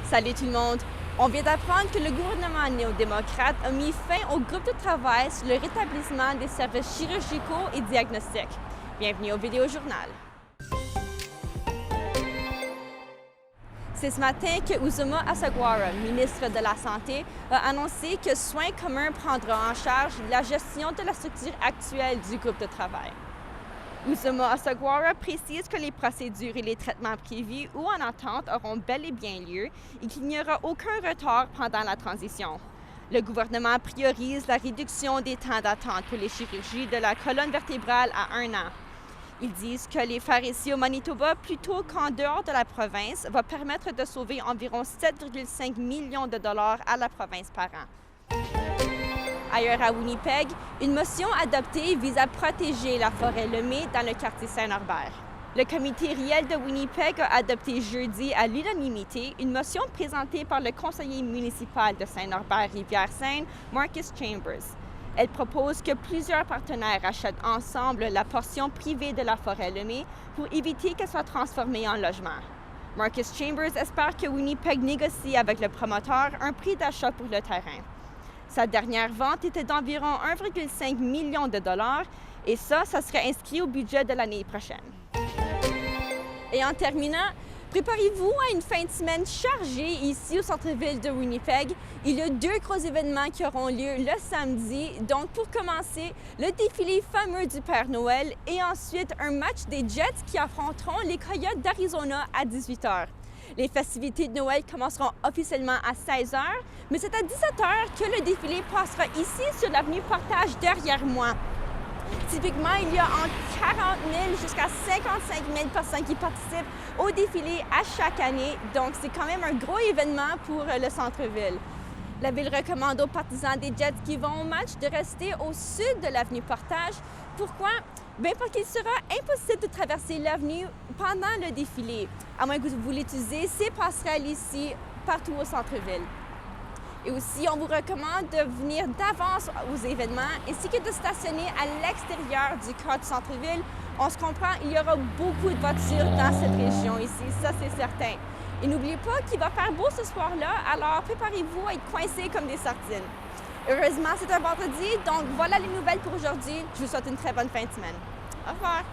Salut tout le monde! On vient d'apprendre que le gouvernement néo-démocrate a mis fin au groupe de travail sur le rétablissement des services chirurgicaux et diagnostiques. Bienvenue au Vidéojournal. C'est ce matin que Uzoma Asagwara, ministre de la Santé, a annoncé que Soins communs prendra en charge la gestion de la structure actuelle du groupe de travail. Uzoma Asagwara précise que les procédures et les traitements prévus ou en attente auront bel et bien lieu et qu'il n'y aura aucun retard pendant la transition. Le gouvernement priorise la réduction des temps d'attente pour les chirurgies de la colonne vertébrale à 1 an. Ils disent que les faire ici au Manitoba plutôt qu'en dehors de la province va permettre de sauver environ 7,5 millions de dollars à la province par an. Ailleurs à Winnipeg, une motion adoptée vise à protéger la forêt Lemay dans le quartier Saint-Norbert. Le comité réel de Winnipeg a adopté jeudi à l'unanimité une motion présentée par le conseiller municipal de Saint-Norbert-Rivière-Seine, Marcus Chambers. Elle propose que plusieurs partenaires achètent ensemble la portion privée de la forêt Lemay pour éviter qu'elle soit transformée en logement. Marcus Chambers espère que Winnipeg négocie avec le promoteur un prix d'achat pour le terrain. Sa dernière vente était d'environ 1,5 million de dollars et ça serait inscrit au budget de l'année prochaine. Et en terminant, préparez-vous à une fin de semaine chargée ici au centre-ville de Winnipeg. Il y a 2 gros événements qui auront lieu le samedi. Donc pour commencer, le défilé fameux du Père Noël et ensuite un match des Jets qui affronteront les Coyotes d'Arizona à 18h. Les festivités de Noël commenceront officiellement à 16h, mais c'est à 17h que le défilé passera ici sur l'avenue Portage derrière moi. Typiquement, il y a entre 40 000 jusqu'à 55 000 personnes qui participent au défilé à chaque année, donc c'est quand même un gros événement pour le centre-ville. La ville recommande aux partisans des Jets qui vont au match de rester au sud de l'avenue Portage. Pourquoi? Bien parce qu'il sera impossible de traverser l'avenue pendant le défilé, à moins que vous voulez utiliser ces passerelles ici, partout au centre-ville. Et aussi, on vous recommande de venir d'avance aux événements ainsi que de stationner à l'extérieur du cœur du centre-ville. On se comprend, il y aura beaucoup de voitures dans cette région ici, ça c'est certain. Et n'oubliez pas qu'il va faire beau ce soir-là, alors préparez-vous à être coincés comme des sardines. Heureusement, c'est un vendredi, donc voilà les nouvelles pour aujourd'hui. Je vous souhaite une très bonne fin de semaine. Au revoir!